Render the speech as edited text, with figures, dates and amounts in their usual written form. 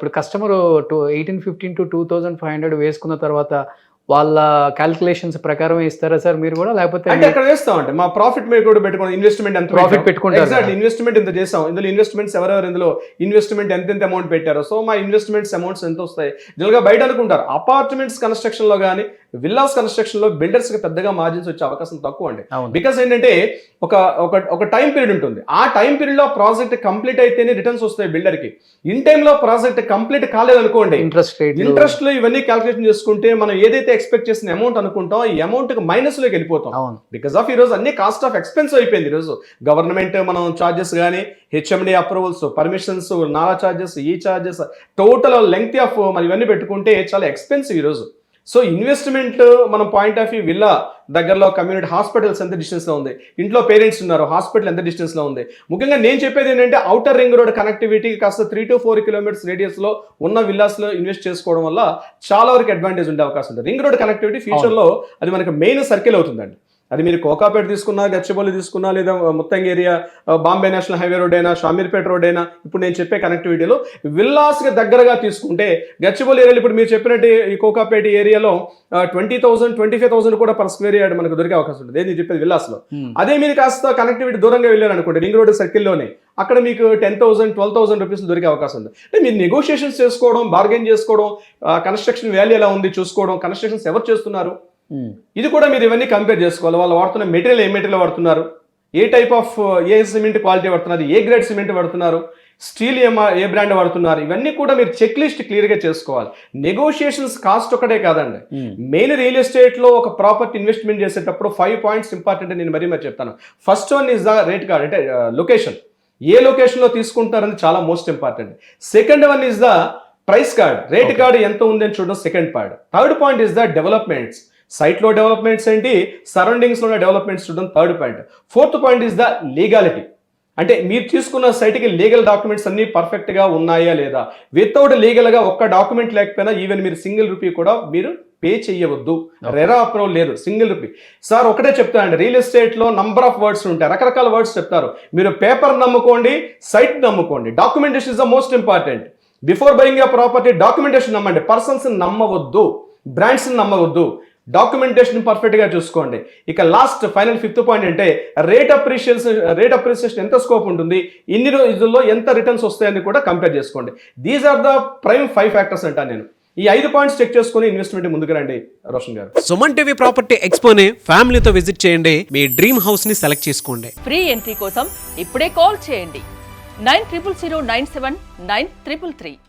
ఇప్పుడు customer 1815 to 2500 వేసుకున్న తర్వాత వాళ్ళ క్యాలిక్యులేషన్స్ ప్రకారం ఇస్తారా సార్ మీరు కూడా, లేకపోతే అంటే అక్కడ వేస్తామంటే మా ప్రాఫిట్ మీద కూడా పెట్టుకోండి, ఇన్వెస్ట్మెంట్ ఎంత ప్రాఫిట్ పెట్టుకుంటారు? ఎగ్జాక్ట్లీ, ఇన్వెస్ట్మెంట్ ఎంత చేసాం, ఇందులో ఇన్వెస్ట్మెంట్స్ ఎవరెవరు ఇందులో ఇన్వెస్ట్మెంట్ ఎంత అమౌంట్ పెట్టారో, సో మా ఇన్వెస్ట్మెంట్స్ అమౌంట్స్ ఎంత వస్తాయి. జనరల్గా బయట అనుకుంటారు అపార్ట్మెంట్స్ కన్స్ట్రక్షన్ లో కానీ విల్లాస్ కన్స్ట్రక్షన్ లో బిల్డర్స్ కి పెద్దగా మార్జిన్స్ వచ్చే అవకాశం తక్కువ అండి. బికాస్ ఏంటంటే ఒక టైం పీరియడ్ ఉంటుంది, ఆ టైం పీరియడ్ లో ప్రాజెక్ట్ కంప్లీట్ అయితేనే రిటర్న్స్ వస్తాయి బిల్డర్ కి. ఇన్ టైమ్ లో ప్రాజెక్ట్ కంప్లీట్ కాలేదనుకోండి, ఇంట్రెస్ట్ లో ఇవన్నీ క్యాల్కులేషన్ చేసుకుంటే మనం ఏదైతే ఎక్స్పెక్ట్ చేసిన అమౌంట్ అనుకుంటాం ఈ అమౌంట్ మైనస్ లోకి వెళ్ళిపోతాం. బికాస్ ఆఫ్ ఈ రోజు అన్ని కాస్ట్ ఆఫ్ ఎక్స్పెన్స్ అయిపోయింది. ఈ రోజు గవర్నమెంట్ మనం చార్జెస్ కానీ హెచ్ఎండి అప్రూవల్స్, పర్మిషన్స్, నాలా చార్జెస్, ఈ చార్జెస్, టోటల్ లెంగ్త్ ఆఫ్ మరి ఇవన్నీ పెట్టుకుంటే చాలా ఎక్స్పెన్సివ్ ఈ రోజు. సో ఇన్వెస్ట్మెంట్ మనం పాయింట్ ఆఫ్ వ్యూ విల్లా దగ్గరలో కమ్యూనిటీ హాస్పిటల్స్ ఎంత డిస్టెన్స్ లో ఉంది, ఇంట్లో పేరెంట్స్ ఉన్నారు, హాస్పిటల్ ఎంత డిస్టెన్స్ లో ఉంది. ముఖ్యంగా నేను చెప్పేది ఏంటంటే ఔటర్ రింగ్ రోడ్ కనెక్టివిటీ కాస్త 3 to 4 kilometers రేడియస్ లో ఉన్న విల్లాస్ లో ఇన్వెస్ట్ చేసుకోవడం వల్ల చాలా వరకు అడ్వాంటేజ్ ఉండే అవకాశం ఉంది. రింగ్ రోడ్ కనెక్టివిటీ ఫ్యూచర్ లో అది మనకి మెయిన్ సర్కిల్ అవుతుందండి. అది మీరు కోకాపేట తీసుకున్నా, గచ్చిబౌలి తీసుకున్నా, లేదా Muthangi area, Bombay national highway road అయినా, షామీర్పేట రోడ్ అయినా, ఇప్పుడు నేను చెప్పే కనెక్టివిటీలో విల్లాస్కి దగ్గరగా తీసుకుంటే గచ్చిబౌలి ఏరియాలో ఇప్పుడు మీరు చెప్పినట్టు ఈ కోకాపేట ఏరియాలో 20,000 25,000 కూడా పర్ స్క్వేర్ యార్డ్ మనకు దొరికే అవకాశం ఉంటుంది. నేను చెప్పేది విల్లాస్లో. అదే మీరు కాస్త కనెక్టివిటీ దూరంగా వెళ్ళారు అనుకోండి, రింగ్ రోడ్ సర్కిల్లోనే, అక్కడ మీకు 10,000 12,000 రూపీస్ దొరికే అవకాశం ఉంది. అంటే మీరు నెగోషియేషన్స్ చేసుకోవడం, బార్గెన్ చేసుకోవడం, కన్స్ట్రక్షన్ వాల్యూ ఎలా ఉంది చూసుకోవడం, కన్స్ట్రక్షన్స్ ఎవరు చేస్తున్నారు ఇది కూడా మీరు ఇవన్నీ కంపేర్ చేసుకోవాలి. వాళ్ళు వాడుతున్న మెటీరియల్ ఏ మెటీరియల్ వాడుతున్నారు, ఏ టైప్ ఆఫ్ ఏ సిమెంట్ క్వాలిటీ వాడుతున్నారు, ఏ గ్రేడ్ సిమెంట్ వాడుతున్నారు, స్టీల్ ఏ బ్రాండ్ వాడుతున్నారు, ఇవన్నీ కూడా మీరు చెక్ లిస్ట్ క్లియర్గా చేసుకోవాలి. నెగోషియేషన్స్ కాస్ట్ ఒకటే కాదండి, మెయిన్ రియల్ ఎస్టేట్ లో ఒక ప్రాపర్టీ ఇన్వెస్ట్మెంట్ చేసేటప్పుడు 5 points ఇంపార్టెంట్. నేను మరీ చెప్తాను. First one is the rate card, అంటే లొకేషన్, ఏ లొకేషన్ లో తీసుకుంటారని చాలా most important. Second one is the price card, rate card ఎంత ఉందని చూడడం second point. Third point is the developments, సైట్లో డెవలప్మెంట్స్ ఏంటి, సరౌండింగ్స్లో డెవలప్మెంట్స్ చూడడం third point. Fourth point is the legality, అంటే మీరు తీసుకున్న సైట్కి లీగల్ డాక్యుమెంట్స్ అన్ని పర్ఫెక్ట్గా ఉన్నాయా లేదా. వితౌట్ లీగల్గా ఒక్క డాక్యుమెంట్ లేకపోయినా ఈవెన్ మీరు సింగిల్ రూపీ కూడా మీరు పే చేయవద్దు. రెరా అప్రూవల్ లేదు, సింగిల్ రూపీ. సార్ ఒకటే చెప్తానండి, రియల్ ఎస్టేట్లో నంబర్ ఆఫ్ వర్డ్స్ ఉంటాయి, రకరకాల వర్డ్స్ చెప్తారు. మీరు పేపర్ నమ్ముకోండి, సైట్ నమ్ముకోండి, documentation is the most important. Before buying a property documentation నమ్మండి, పర్సన్స్ నమ్మవద్దు, బ్రాండ్స్ నమ్మవద్దు, డాక్యుమెంటేషన్ పర్ఫెక్ట్ గా చూసుకోండి. ఇక లాస్ట్ ఫైనల్ 5th పాయింట్ అంటే రేట్ అప్రిసియేషన్ ఎంత స్కోప్ ఉంటుంది, ఇన్ని రోజుల్లో ఎంత రిటర్న్స్ వస్తాయని కూడా కంపేర్ చేసుకోండి. These are the prime 5 factors అంటాను నేను. ఈ 5 points చెక్ చేసుకుని ఇన్వెస్ట్మెంట్ ముందుకు రండి రోషన్ గారు. సుమన్ టీవీ ప్రాపర్టీ ఎక్స్పోని ఫ్యామిలీతో విజిట్ చేయండి, మీ డ్రీమ్ హౌస్ ని సెలెక్ట్ చేసుకోండి. ఫ్రీ ఎంట్రీ కోసం ఇప్పుడే కాల్ చేయండి 9000979333.